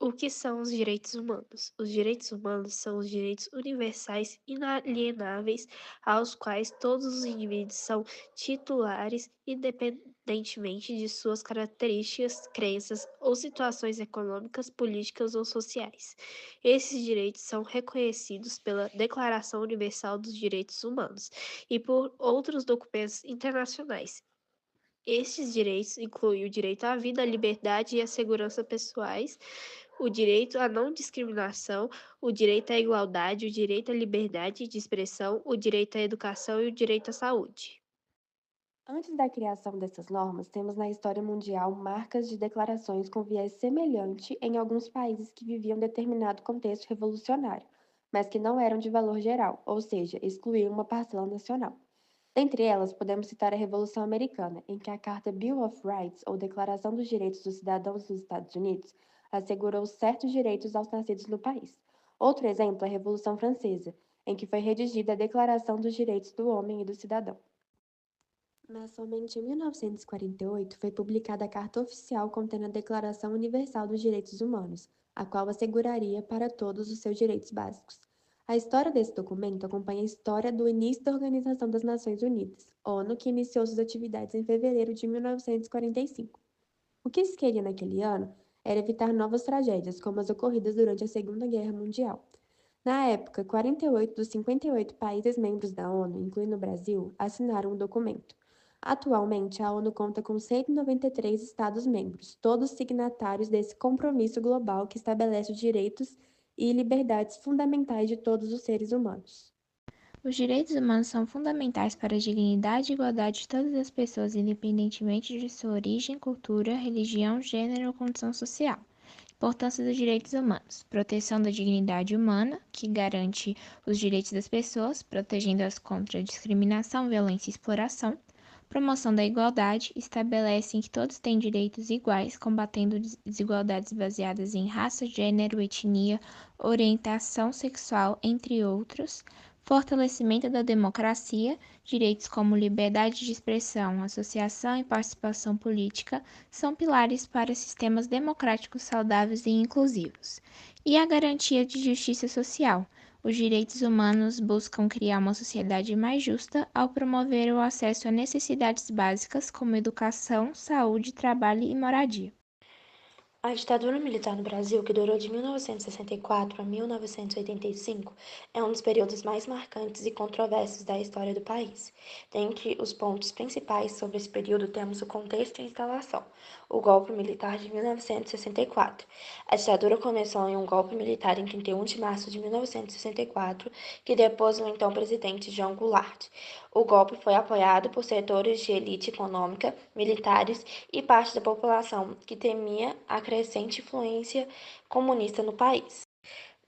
O que são os direitos humanos? Os direitos humanos são os direitos universais inalienáveis aos quais todos os indivíduos são titulares, independentemente de suas características, crenças ou situações econômicas, políticas ou sociais. Esses direitos são reconhecidos pela Declaração Universal dos Direitos Humanos e por outros documentos internacionais. Estes direitos incluem o direito à vida, à liberdade e à segurança pessoais, o direito à não discriminação, o direito à igualdade, o direito à liberdade de expressão, o direito à educação e o direito à saúde. Antes da criação dessas normas, temos na história mundial marcas de declarações com viés semelhante em alguns países que viviam determinado contexto revolucionário, mas que não eram de valor geral, ou seja, excluíam uma parcela nacional. Dentre elas, podemos citar a Revolução Americana, em que a Carta Bill of Rights, ou Declaração dos Direitos dos Cidadãos dos Estados Unidos, assegurou certos direitos aos nascidos no país. Outro exemplo é a Revolução Francesa, em que foi redigida a Declaração dos Direitos do Homem e do Cidadão. Mas somente em 1948 foi publicada a Carta Oficial contendo a Declaração Universal dos Direitos Humanos, a qual asseguraria para todos os seus direitos básicos. A história desse documento acompanha a história do início da Organização das Nações Unidas, ONU, que iniciou suas atividades em fevereiro de 1945. O que se queria naquele ano era evitar novas tragédias, como as ocorridas durante a Segunda Guerra Mundial. Na época, 48 dos 58 países membros da ONU, incluindo o Brasil, assinaram o documento. Atualmente, a ONU conta com 193 Estados-membros, todos signatários desse compromisso global que estabelece os direitos e liberdades fundamentais de todos os seres humanos. Os direitos humanos são fundamentais para a dignidade e igualdade de todas as pessoas, independentemente de sua origem, cultura, religião, gênero ou condição social. Importância dos direitos humanos: proteção da dignidade humana, que garante os direitos das pessoas, protegendo-as contra discriminação, violência e exploração. Promoção da igualdade: estabelece que todos têm direitos iguais, combatendo desigualdades baseadas em raça, gênero, etnia, orientação sexual, entre outros. Fortalecimento da democracia: direitos como liberdade de expressão, associação e participação política são pilares para sistemas democráticos saudáveis e inclusivos. E a garantia de justiça social: os direitos humanos buscam criar uma sociedade mais justa ao promover o acesso a necessidades básicas como educação, saúde, trabalho e moradia. A ditadura militar no Brasil, que durou de 1964 a 1985, é um dos períodos mais marcantes e controversos da história do país. Dentre os pontos principais sobre esse período temos o contexto e instalação, o golpe militar de 1964. A ditadura começou em um golpe militar em 31 de março de 1964, que depôs o então presidente João Goulart. O golpe foi apoiado por setores de elite econômica, militares e parte da população que temia a crescente influência comunista no país.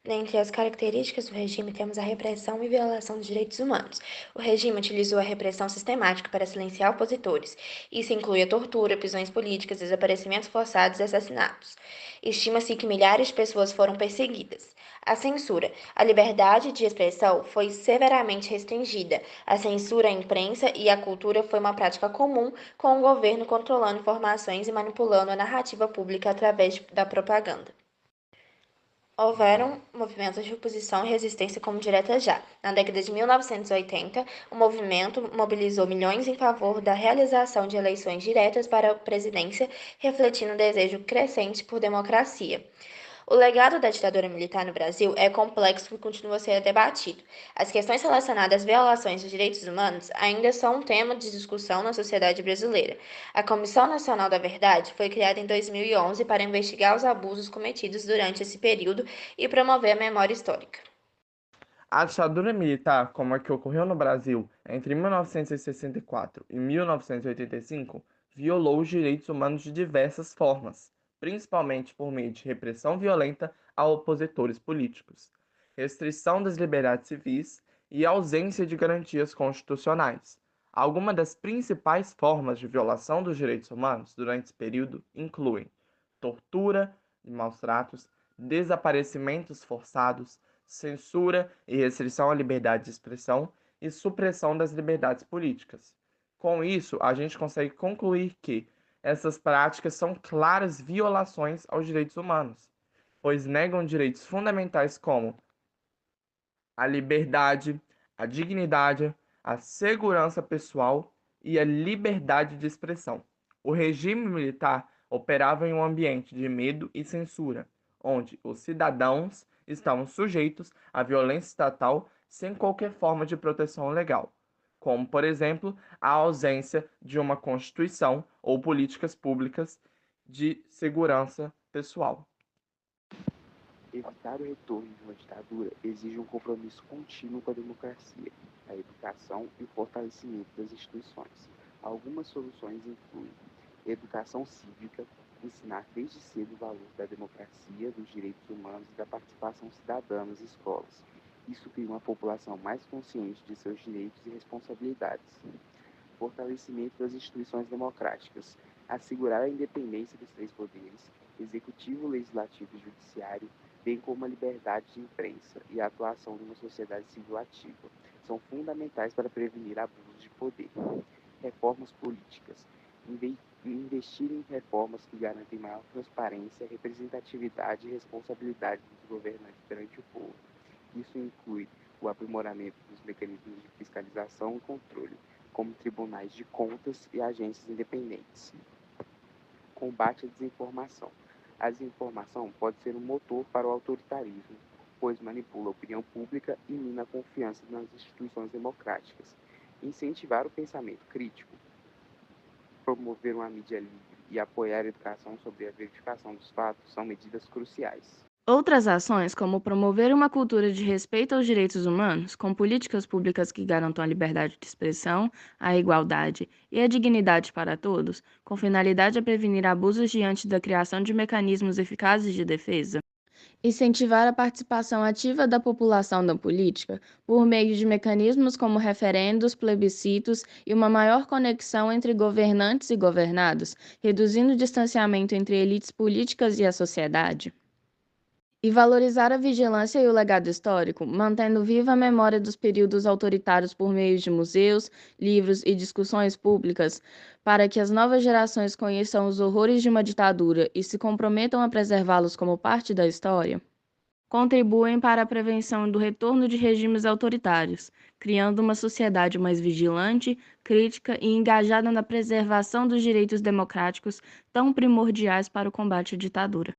Dentre as características do regime, temos a repressão e violação dos direitos humanos. O regime utilizou a repressão sistemática para silenciar opositores. Isso inclui a tortura, prisões políticas, desaparecimentos forçados e assassinatos. Estima-se que milhares de pessoas foram perseguidas. A censura. A liberdade de expressão foi severamente restringida. A censura à imprensa e à cultura foi uma prática comum, com o governo controlando informações e manipulando a narrativa pública através da propaganda. Houveram movimentos de oposição e resistência como Direta Já. Na década de 1980, o movimento mobilizou milhões em favor da realização de eleições diretas para a presidência, refletindo um desejo crescente por democracia. O legado da ditadura militar no Brasil é complexo e continua a ser debatido. As questões relacionadas às violações dos direitos humanos ainda são um tema de discussão na sociedade brasileira. A Comissão Nacional da Verdade foi criada em 2011 para investigar os abusos cometidos durante esse período e promover a memória histórica. A ditadura militar, como a que ocorreu no Brasil entre 1964 e 1985, violou os direitos humanos de diversas formas, principalmente por meio de repressão violenta a opositores políticos, restrição das liberdades civis e ausência de garantias constitucionais. Algumas das principais formas de violação dos direitos humanos durante esse período incluem tortura e maus-tratos, desaparecimentos forçados, censura e restrição à liberdade de expressão e supressão das liberdades políticas. Com isso, a gente consegue concluir que essas práticas são claras violações aos direitos humanos. pois negam direitos fundamentais como a liberdade, a dignidade, a segurança pessoal e a liberdade de expressão. O regime militar operava em um ambiente de medo e censura, onde os cidadãos estavam sujeitos à violência estatal sem qualquer forma de proteção legal, como, por exemplo, a ausência de uma constituição ou políticas públicas de segurança pessoal. Evitar o retorno de uma ditadura exige um compromisso contínuo com a democracia, a educação e o fortalecimento das instituições. Algumas soluções incluem educação cívica, ensinar desde cedo o valor da democracia, dos direitos humanos e da participação cidadã nas escolas. Isso cria uma população mais consciente de seus direitos e responsabilidades. Fortalecimento das instituições democráticas, assegurar a independência dos três poderes, executivo, legislativo e judiciário, bem como a liberdade de imprensa e a atuação de uma sociedade civil ativa, são fundamentais para prevenir abusos de poder. Reformas políticas. Investir em reformas que garantem maior transparência, representatividade e responsabilidade dos governantes perante o povo. Isso inclui o aprimoramento dos mecanismos de fiscalização e controle, como tribunais de contas e agências independentes. Combate à desinformação. A desinformação pode ser um motor para o autoritarismo, pois manipula a opinião pública e mina a confiança nas instituições democráticas. Incentivar o pensamento crítico, promover uma mídia livre e apoiar a educação sobre a verificação dos fatos são medidas cruciais. Outras ações, como promover uma cultura de respeito aos direitos humanos, com políticas públicas que garantam a liberdade de expressão, a igualdade e a dignidade para todos, com finalidade a prevenir abusos diante da criação de mecanismos eficazes de defesa. Incentivar a participação ativa da população na política, por meio de mecanismos como referendos, plebiscitos e uma maior conexão entre governantes e governados, reduzindo o distanciamento entre elites políticas e a sociedade. E valorizar a vigilância e o legado histórico, mantendo viva a memória dos períodos autoritários por meio de museus, livros e discussões públicas, para que as novas gerações conheçam os horrores de uma ditadura e se comprometam a preservá-los como parte da história, contribuem para a prevenção do retorno de regimes autoritários, criando uma sociedade mais vigilante, crítica e engajada na preservação dos direitos democráticos tão primordiais para o combate à ditadura.